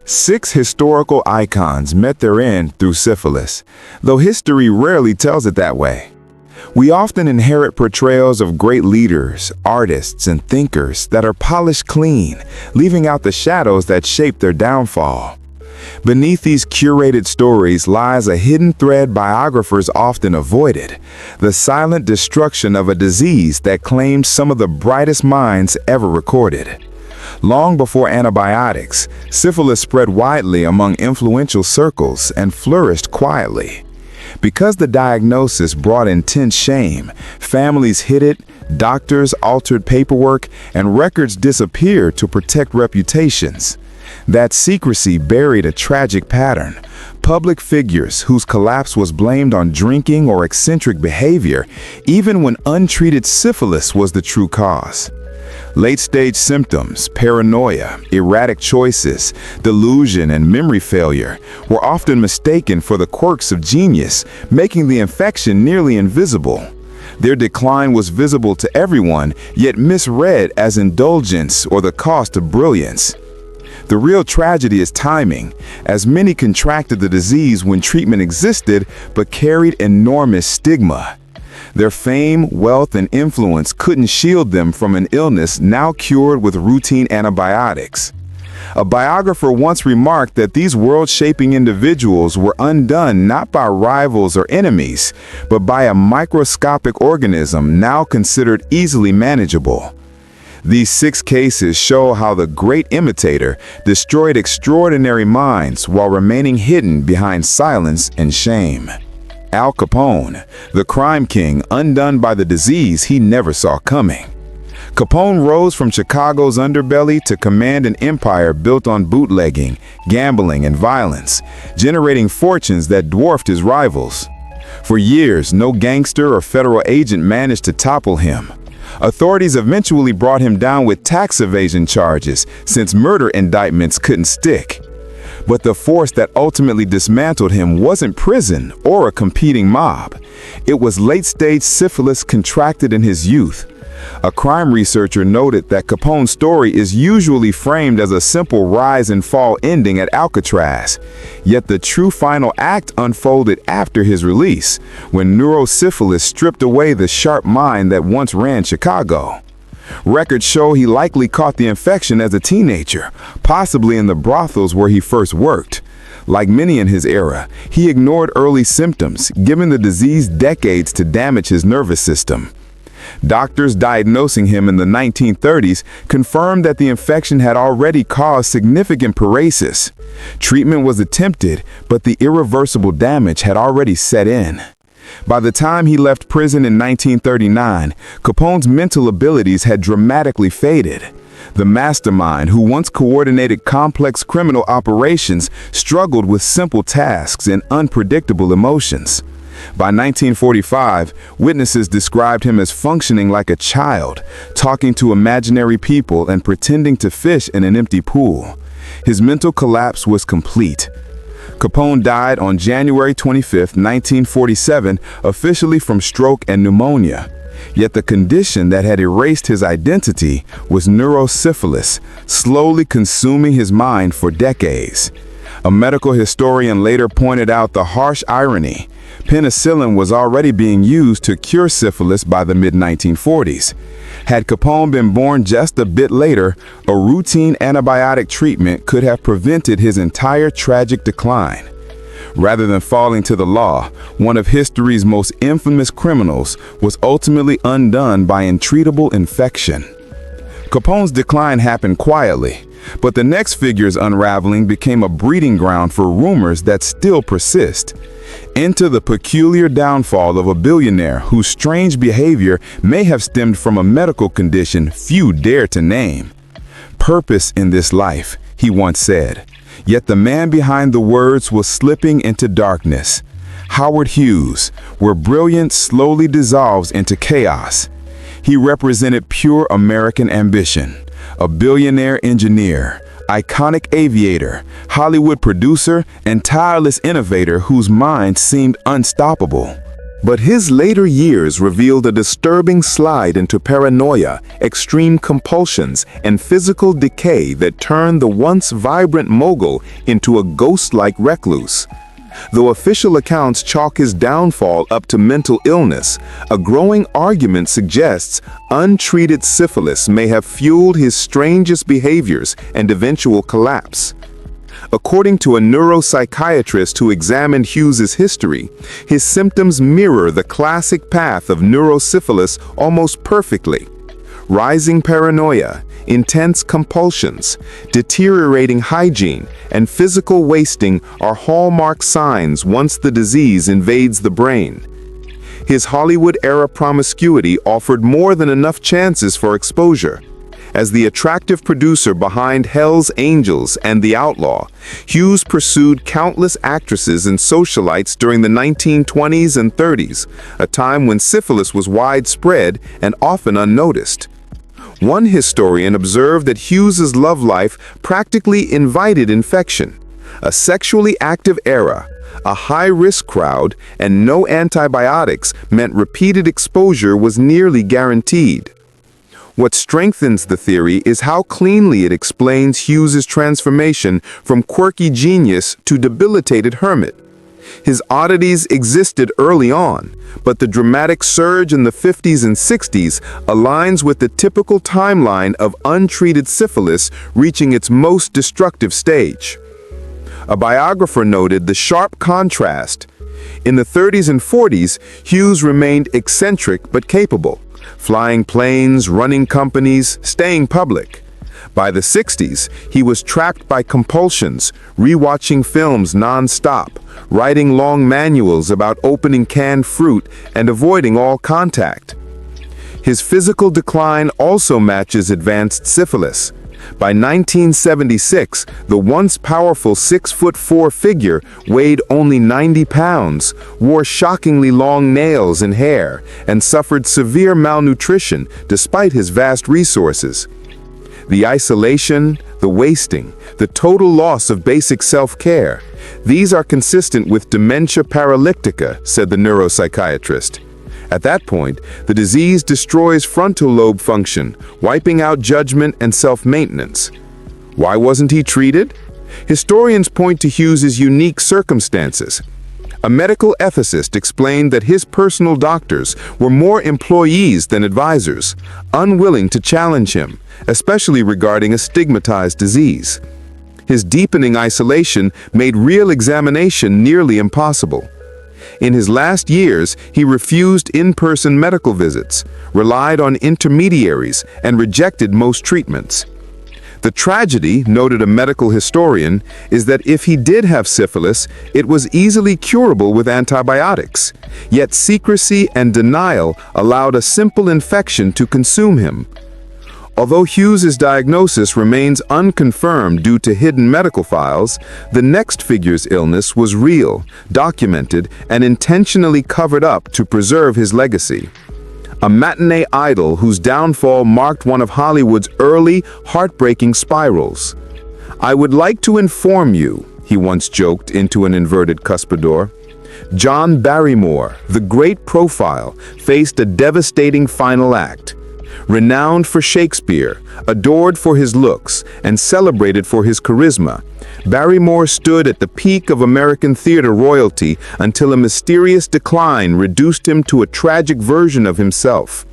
6 historical icons met their end through syphilis, though history rarely tells it that way. We often inherit portrayals of great leaders, artists, and thinkers that are polished clean, leaving out the shadows that shaped their downfall. Beneath these curated stories lies a hidden thread biographers often avoided: the silent destruction of a disease that claimed some of the brightest minds ever recorded. Long before antibiotics, syphilis spread widely among influential circles and flourished quietly. Because the diagnosis brought intense shame, families hid it, doctors altered paperwork, and records disappeared to protect reputations. That secrecy buried a tragic pattern. Public figures whose collapse was blamed on drinking or eccentric behavior, even when untreated syphilis was the true cause. Late-stage symptoms, paranoia, erratic choices, delusion, and memory failure were often mistaken for the quirks of genius, making the infection nearly invisible. Their decline was visible to everyone, yet misread as indulgence or the cost of brilliance. The real tragedy is timing, as many contracted the disease when treatment existed but carried enormous stigma. Their fame, wealth, and influence couldn't shield them from an illness now cured with routine antibiotics. A biographer once remarked that these world-shaping individuals were undone not by rivals or enemies, but by a microscopic organism now considered easily manageable. These 6 cases show how the great imitator destroyed extraordinary minds while remaining hidden behind silence and shame. Al Capone, the crime king undone by the disease he never saw coming. Capone rose from Chicago's underbelly to command an empire built on bootlegging, gambling, and violence, generating fortunes that dwarfed his rivals. For years, no gangster or federal agent managed to topple him. Authorities eventually brought him down with tax evasion charges, since murder indictments couldn't stick. But the force that ultimately dismantled him wasn't prison or a competing mob. It was late-stage syphilis contracted in his youth. A crime researcher noted that Capone's story is usually framed as a simple rise and fall ending at Alcatraz. Yet the true final act unfolded after his release, when neurosyphilis stripped away the sharp mind that once ran Chicago. Records show he likely caught the infection as a teenager, possibly in the brothels where he first worked. Like many in his era, he ignored early symptoms, giving the disease decades to damage his nervous system. Doctors diagnosing him in the 1930s confirmed that the infection had already caused significant paresis. Treatment was attempted, but the irreversible damage had already set in. By the time he left prison in 1939, Capone's mental abilities had dramatically faded. The mastermind, who once coordinated complex criminal operations, struggled with simple tasks and unpredictable emotions. By 1945, witnesses described him as functioning like a child, talking to imaginary people and pretending to fish in an empty pool. His mental collapse was complete. Capone died on January 25, 1947, officially from stroke and pneumonia. Yet the condition that had erased his identity was neurosyphilis, slowly consuming his mind for decades. A medical historian later pointed out the harsh irony. Penicillin was already being used to cure syphilis by the mid-1940s. Had Capone been born just a bit later, a routine antibiotic treatment could have prevented his entire tragic decline. Rather than falling to the law, one of history's most infamous criminals was ultimately undone by untreatable infection. Capone's decline happened quietly, but the next figure's unraveling became a breeding ground for rumors that still persist. Enter the peculiar downfall of a billionaire whose strange behavior may have stemmed from a medical condition few dare to name. "Purpose in this life," he once said. Yet the man behind the words was slipping into darkness. Howard Hughes, where brilliance slowly dissolves into chaos. He represented pure American ambition, a billionaire engineer, iconic aviator, Hollywood producer, and tireless innovator whose mind seemed unstoppable. But his later years revealed a disturbing slide into paranoia, extreme compulsions, and physical decay that turned the once vibrant mogul into a ghost-like recluse. Though official accounts chalk his downfall up to mental illness, a growing argument suggests untreated syphilis may have fueled his strangest behaviors and eventual collapse. According to a neuropsychiatrist who examined Hughes's history, his symptoms mirror the classic path of neurosyphilis almost perfectly. Rising paranoia, intense compulsions, deteriorating hygiene, and physical wasting are hallmark signs once the disease invades the brain. His Hollywood-era promiscuity offered more than enough chances for exposure. As the attractive producer behind Hell's Angels and The Outlaw, Hughes pursued countless actresses and socialites during the 1920s and 30s, a time when syphilis was widespread and often unnoticed. One historian observed that Hughes's love life practically invited infection. A sexually active era, a high-risk crowd, and no antibiotics meant repeated exposure was nearly guaranteed. What strengthens the theory is how cleanly it explains Hughes's transformation from quirky genius to debilitated hermit. His oddities existed early on, but the dramatic surge in the 50s and 60s aligns with the typical timeline of untreated syphilis reaching its most destructive stage. A biographer noted the sharp contrast. In the 30s and 40s, Hughes remained eccentric but capable, flying planes, running companies, staying public. By the 60s, he was trapped by compulsions, rewatching films non-stop, writing long manuals about opening canned fruit, and avoiding all contact. His physical decline also matches advanced syphilis. By 1976, the once powerful 6'4" figure weighed only 90 pounds, wore shockingly long nails and hair, and suffered severe malnutrition despite his vast resources. The isolation, the wasting, the total loss of basic self-care, these are consistent with dementia paralyptica, said the neuropsychiatrist. At that point, the disease destroys frontal lobe function, wiping out judgment and self-maintenance. Why wasn't he treated? Historians point to Hughes's unique circumstances. A medical ethicist explained that his personal doctors were more employees than advisors, unwilling to challenge him, especially regarding a stigmatized disease. His deepening isolation made real examination nearly impossible. In his last years, he refused in-person medical visits, relied on intermediaries, and rejected most treatments. The tragedy, noted a medical historian, is that if he did have syphilis, it was easily curable with antibiotics. Yet secrecy and denial allowed a simple infection to consume him. Although Hughes's diagnosis remains unconfirmed due to hidden medical files, the next figure's illness was real, documented, and intentionally covered up to preserve his legacy. A matinee idol whose downfall marked one of Hollywood's early, heartbreaking spirals. "I would like to inform you," he once joked into an inverted cuspidor. John Barrymore, the great profile, faced a devastating final act. Renowned for Shakespeare, adored for his looks, and celebrated for his charisma, Barrymore stood at the peak of American theater royalty until a mysterious decline reduced him to a tragic version of himself.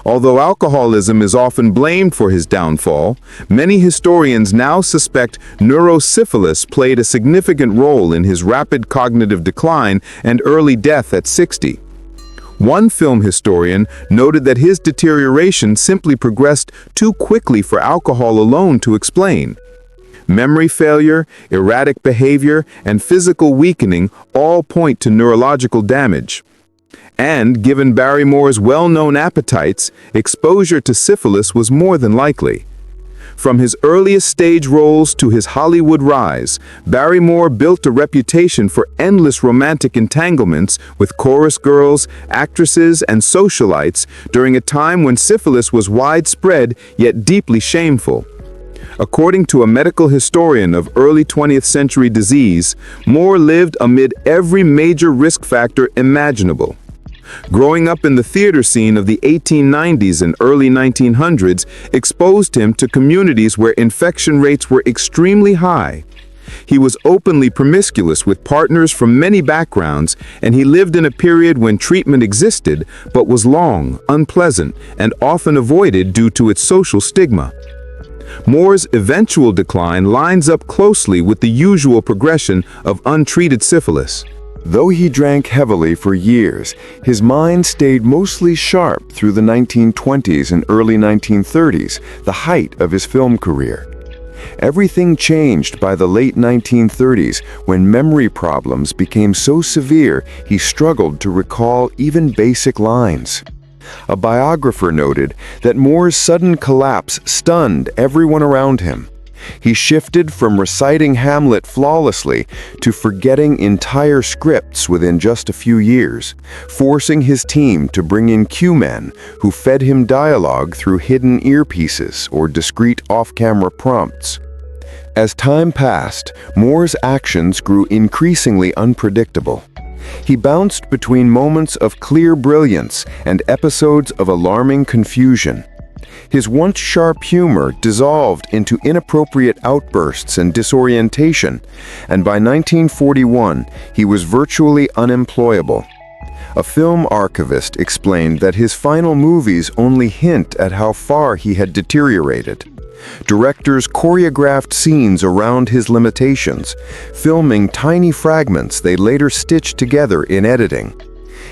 Although alcoholism is often blamed for his downfall, many historians now suspect neurosyphilis played a significant role in his rapid cognitive decline and early death at 60. One film historian noted that his deterioration simply progressed too quickly for alcohol alone to explain. Memory failure, erratic behavior, and physical weakening all point to neurological damage. And, given Barrymore's well-known appetites, exposure to syphilis was more than likely. From his earliest stage roles to his Hollywood rise, Barrymore built a reputation for endless romantic entanglements with chorus girls, actresses, and socialites during a time when syphilis was widespread yet deeply shameful. According to a medical historian of early 20th century disease, Moore lived amid every major risk factor imaginable. Growing up in the theater scene of the 1890s and early 1900s exposed him to communities where infection rates were extremely high. He was openly promiscuous with partners from many backgrounds, and he lived in a period when treatment existed but was long, unpleasant, and often avoided due to its social stigma. Moore's eventual decline lines up closely with the usual progression of untreated syphilis. Though he drank heavily for years, his mind stayed mostly sharp through the 1920s and early 1930s, the height of his film career. Everything changed by the late 1930s when memory problems became so severe he struggled to recall even basic lines. A biographer noted that Moore's sudden collapse stunned everyone around him. He shifted from reciting Hamlet flawlessly to forgetting entire scripts within just a few years, forcing his team to bring in cue men who fed him dialogue through hidden earpieces or discreet off-camera prompts. As time passed, Moore's actions grew increasingly unpredictable. He bounced between moments of clear brilliance and episodes of alarming confusion. His once sharp humor dissolved into inappropriate outbursts and disorientation, and by 1941, he was virtually unemployable. A film archivist explained that his final movies only hint at how far he had deteriorated. Directors choreographed scenes around his limitations, filming tiny fragments they later stitched together in editing.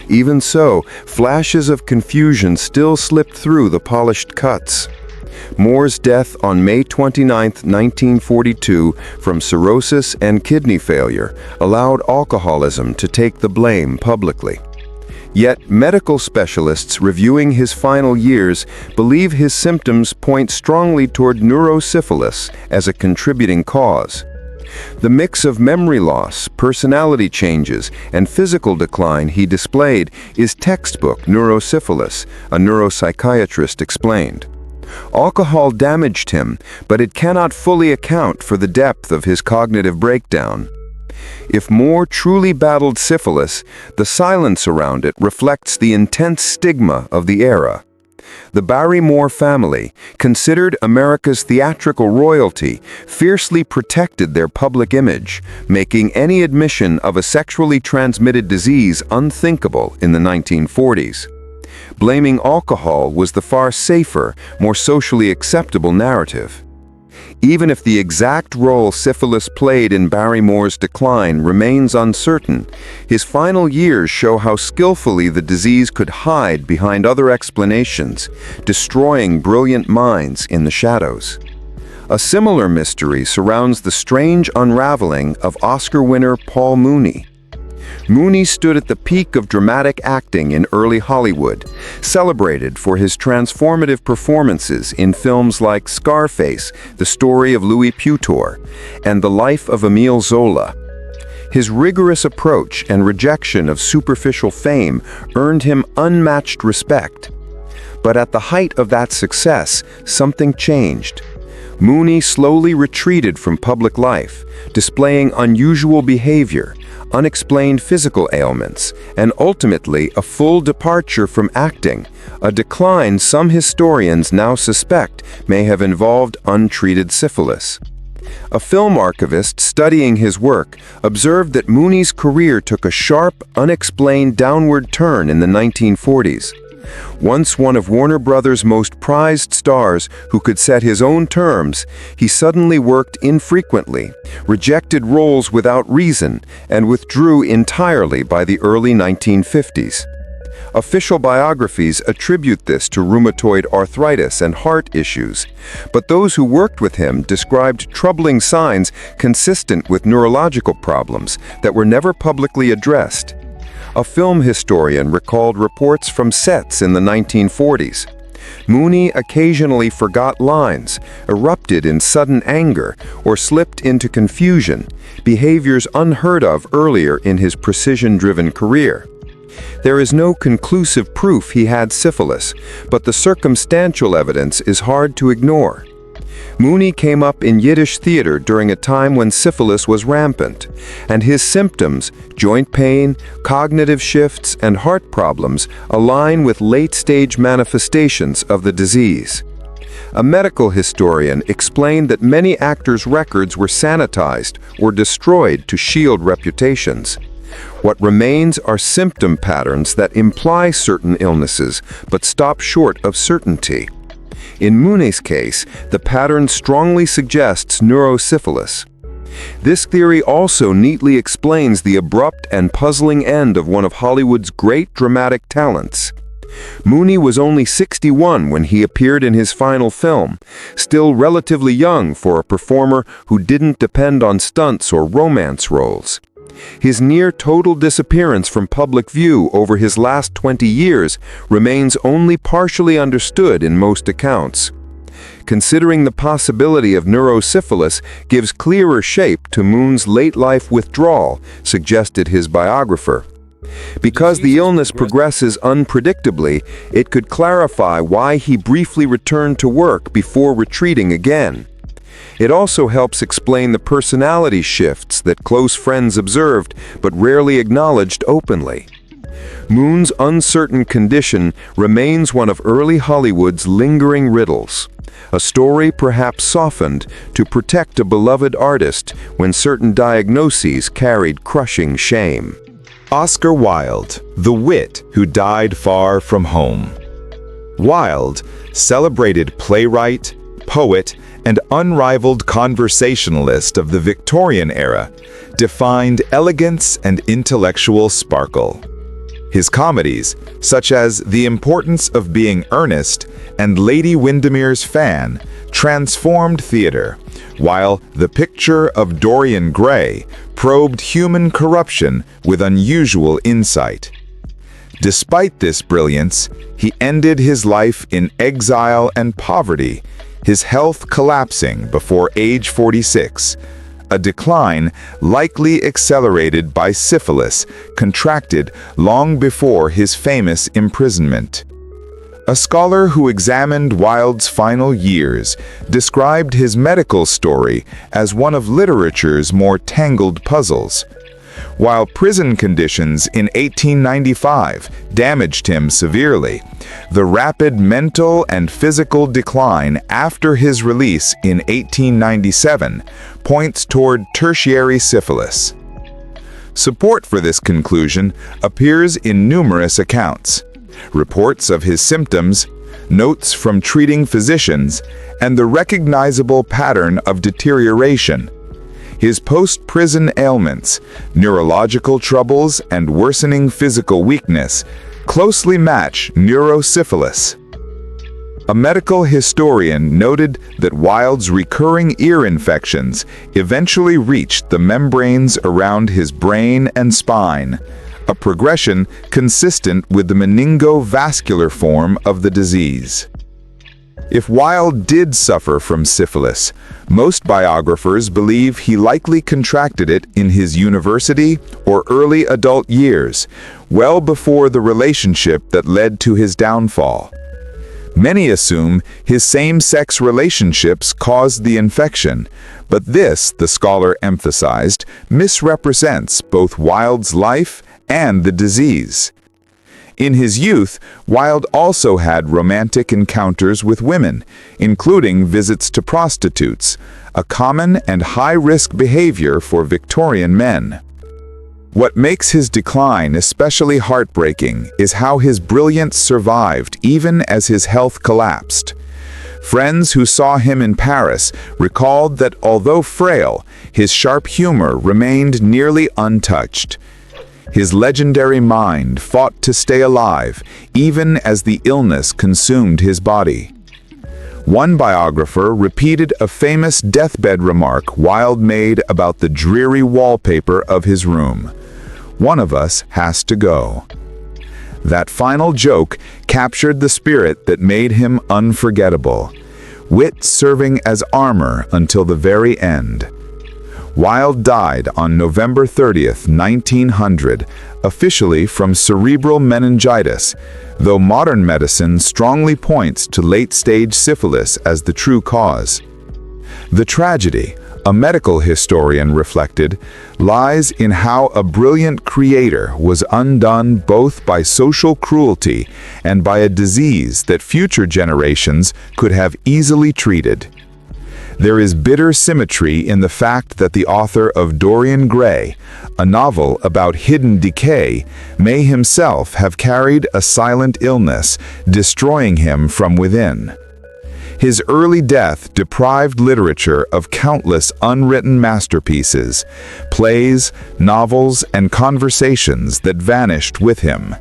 Even so, flashes of confusion still slipped through the polished cuts. Moore's death on May 29, 1942, from cirrhosis and kidney failure, allowed alcoholism to take the blame publicly. Yet, medical specialists reviewing his final years believe his symptoms point strongly toward neurosyphilis as a contributing cause. The mix of memory loss, personality changes, and physical decline he displayed is textbook neurosyphilis, a neuropsychiatrist explained. Alcohol damaged him, but it cannot fully account for the depth of his cognitive breakdown. If Moore truly battled syphilis, the silence around it reflects the intense stigma of the era. The Barrymore family, considered America's theatrical royalty, fiercely protected their public image, making any admission of a sexually transmitted disease unthinkable in the 1940s. Blaming alcohol was the far safer, more socially acceptable narrative. Even if the exact role syphilis played in Barrymore's decline remains uncertain, his final years show how skillfully the disease could hide behind other explanations, destroying brilliant minds in the shadows. A similar mystery surrounds the strange unraveling of Oscar winner Paul Mooney. Mooney stood at the peak of dramatic acting in early Hollywood, celebrated for his transformative performances in films like Scarface, The Story of Louis Putor, and The Life of Emile Zola. His rigorous approach and rejection of superficial fame earned him unmatched respect. But at the height of that success, something changed. Mooney slowly retreated from public life, displaying unusual behavior, unexplained physical ailments, and ultimately a full departure from acting, a decline some historians now suspect may have involved untreated syphilis. A film archivist studying his work observed that Mooney's career took a sharp, unexplained downward turn in the 1940s. Once one of Warner Brothers' most prized stars who could set his own terms, he suddenly worked infrequently, rejected roles without reason, and withdrew entirely by the early 1950s. Official biographies attribute this to rheumatoid arthritis and heart issues, but those who worked with him described troubling signs consistent with neurological problems that were never publicly addressed. A film historian recalled reports from sets in the 1940s. Mooney occasionally forgot lines, erupted in sudden anger, or slipped into confusion, behaviors unheard of earlier in his precision-driven career. There is no conclusive proof he had syphilis, but the circumstantial evidence is hard to ignore. Mooney came up in Yiddish theater during a time when syphilis was rampant, and his symptoms, joint pain, cognitive shifts, and heart problems, align with late-stage manifestations of the disease. A medical historian explained that many actors' records were sanitized or destroyed to shield reputations. What remains are symptom patterns that imply certain illnesses, but stop short of certainty. In Mooney's case, the pattern strongly suggests neurosyphilis. This theory also neatly explains the abrupt and puzzling end of one of Hollywood's great dramatic talents. Mooney was only 61 when he appeared in his final film, still relatively young for a performer who didn't depend on stunts or romance roles. His near-total disappearance from public view over his last 20 years remains only partially understood in most accounts. Considering the possibility of neurosyphilis gives clearer shape to Moon's late-life withdrawal, suggested his biographer. Because the illness progresses unpredictably, it could clarify why he briefly returned to work before retreating again. It also helps explain the personality shifts that close friends observed but rarely acknowledged openly. Moon's uncertain condition remains one of early Hollywood's lingering riddles, a story perhaps softened to protect a beloved artist when certain diagnoses carried crushing shame. Oscar Wilde, the wit who died far from home. Wilde, celebrated playwright, poet, and unrivaled conversationalist of the Victorian era, defined elegance and intellectual sparkle. His comedies, such as The Importance of Being Earnest and Lady Windermere's Fan, transformed theater, while The Picture of Dorian Gray probed human corruption with unusual insight. Despite this brilliance, he ended his life in exile and poverty, his health collapsing before age 46, a decline likely accelerated by syphilis contracted long before his famous imprisonment. A scholar who examined Wilde's final years described his medical story as one of literature's more tangled puzzles. While prison conditions in 1895 damaged him severely, the rapid mental and physical decline after his release in 1897 points toward tertiary syphilis. Support for this conclusion appears in numerous accounts: reports of his symptoms, notes from treating physicians, and the recognizable pattern of deterioration. His post-prison ailments, neurological troubles, and worsening physical weakness closely match neurosyphilis. A medical historian noted that Wilde's recurring ear infections eventually reached the membranes around his brain and spine, a progression consistent with the meningovascular form of the disease. If Wilde did suffer from syphilis, most biographers believe he likely contracted it in his university or early adult years, well before the relationship that led to his downfall. Many assume his same-sex relationships caused the infection, but this, the scholar emphasized, misrepresents both Wilde's life and the disease. In his youth, Wilde also had romantic encounters with women, including visits to prostitutes, a common and high-risk behavior for Victorian men. What makes his decline especially heartbreaking is how his brilliance survived even as his health collapsed. Friends who saw him in Paris recalled that although frail, his sharp humor remained nearly untouched. His legendary mind fought to stay alive, even as the illness consumed his body. One biographer repeated a famous deathbed remark Wilde made about the dreary wallpaper of his room: "One of us has to go." That final joke captured the spirit that made him unforgettable, wit serving as armor until the very end. Wilde died on November 30th, 1900, officially from cerebral meningitis, though modern medicine strongly points to late-stage syphilis as the true cause. The tragedy, a medical historian reflected, lies in how a brilliant creator was undone both by social cruelty and by a disease that future generations could have easily treated. There is bitter symmetry in the fact that the author of Dorian Gray, a novel about hidden decay, may himself have carried a silent illness, destroying him from within. His early death deprived literature of countless unwritten masterpieces, plays, novels, and conversations that vanished with him.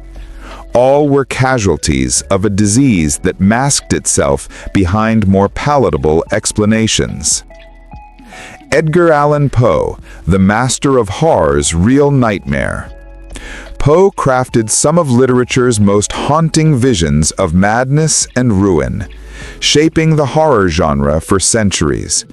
All were casualties of a disease that masked itself behind more palatable explanations. Edgar Allan Poe, the master of horror's real nightmare. Poe crafted some of literature's most haunting visions of madness and ruin, shaping the horror genre for centuries.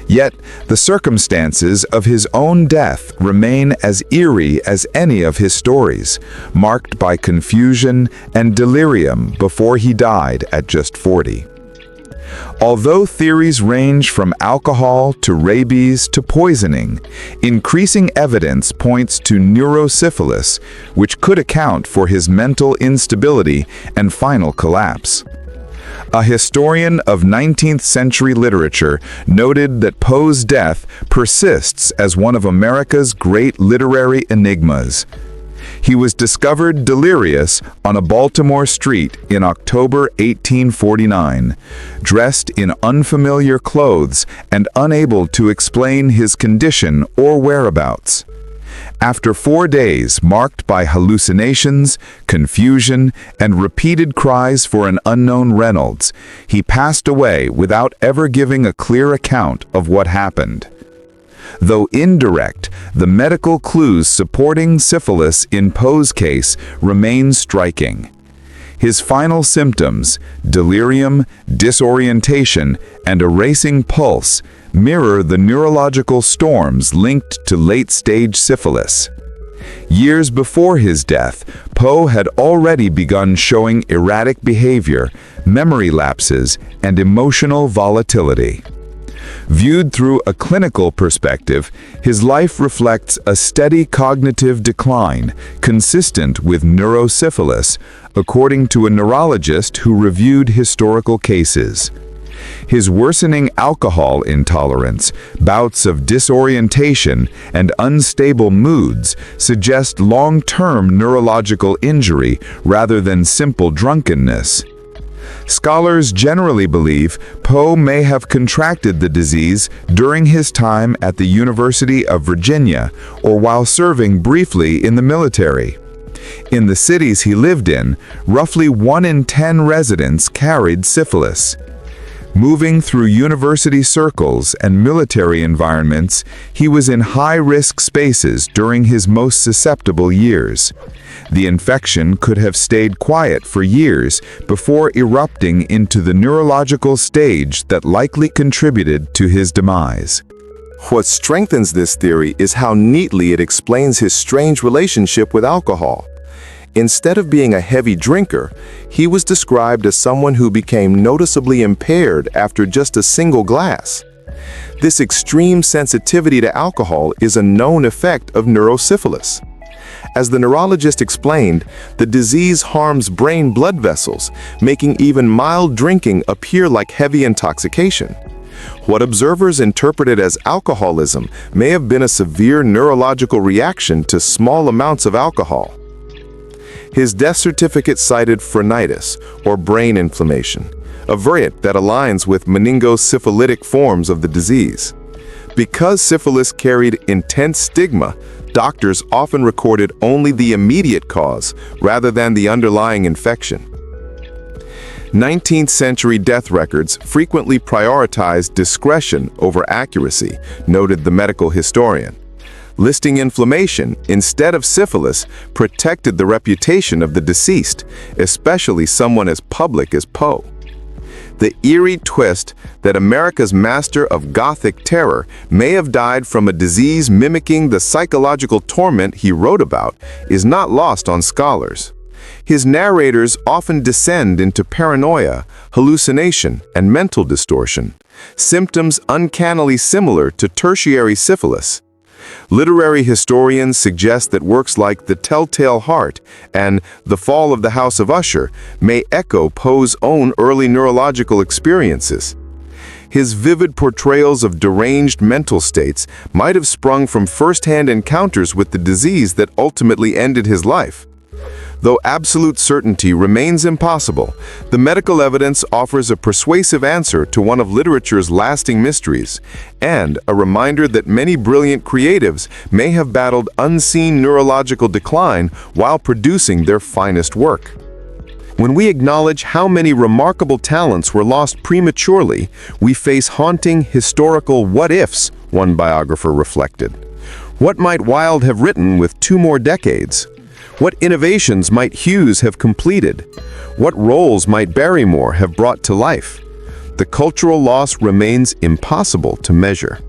Yet, the circumstances of his own death remain as eerie as any of his stories, marked by confusion and delirium before he died at just 40. Although theories range from alcohol to rabies to poisoning, increasing evidence points to neurosyphilis, which could account for his mental instability and final collapse. A historian of 19th century literature noted that Poe's death persists as one of America's great literary enigmas. He was discovered delirious on a Baltimore street in October 1849, dressed in unfamiliar clothes and unable to explain his condition or whereabouts. After 4 days marked by hallucinations, confusion, and repeated cries for an unknown Reynolds, he passed away without ever giving a clear account of what happened. Though indirect, the medical clues supporting syphilis in Poe's case remain striking. His final symptoms, delirium, disorientation, and a racing pulse, mirror the neurological storms linked to late-stage syphilis. Years before his death, Poe had already begun showing erratic behavior, memory lapses, and emotional volatility. Viewed through a clinical perspective, his life reflects a steady cognitive decline consistent with neurosyphilis, according to a neurologist who reviewed historical cases. His worsening alcohol intolerance, bouts of disorientation, and unstable moods suggest long-term neurological injury rather than simple drunkenness. Scholars generally believe Poe may have contracted the disease during his time at the University of Virginia or while serving briefly in the military. In the cities he lived in, roughly 1 in 10 residents carried syphilis. Moving through university circles and military environments, he was in high-risk spaces during his most susceptible years. The infection could have stayed quiet for years before erupting into the neurological stage that likely contributed to his demise. What strengthens this theory is how neatly it explains his strange relationship with alcohol. Instead of being a heavy drinker, he was described as someone who became noticeably impaired after just a single glass. This extreme sensitivity to alcohol is a known effect of neurosyphilis. As the neurologist explained, the disease harms brain blood vessels, making even mild drinking appear like heavy intoxication. What observers interpreted as alcoholism may have been a severe neurological reaction to small amounts of alcohol. His death certificate cited phrenitis, or brain inflammation, a variant that aligns with meningosyphilitic forms of the disease. Because syphilis carried intense stigma, doctors often recorded only the immediate cause rather than the underlying infection. 19th century death records frequently prioritized discretion over accuracy, noted the medical historian. Listing inflammation instead of syphilis protected the reputation of the deceased, especially someone as public as Poe. The eerie twist that America's master of Gothic terror may have died from a disease mimicking the psychological torment he wrote about is not lost on scholars. His narrators often descend into paranoia, hallucination, and mental distortion, symptoms uncannily similar to tertiary syphilis. Literary historians suggest that works like The Telltale Heart and The Fall of the House of Usher may echo Poe's own early neurological experiences. His vivid portrayals of deranged mental states might have sprung from first-hand encounters with the disease that ultimately ended his life. Though absolute certainty remains impossible, the medical evidence offers a persuasive answer to one of literature's lasting mysteries, and a reminder that many brilliant creatives may have battled unseen neurological decline while producing their finest work. When we acknowledge how many remarkable talents were lost prematurely, we face haunting historical what-ifs, one biographer reflected. What might Wilde have written with 2 more decades? What innovations might Hughes have completed? What roles might Barrymore have brought to life? The cultural loss remains impossible to measure.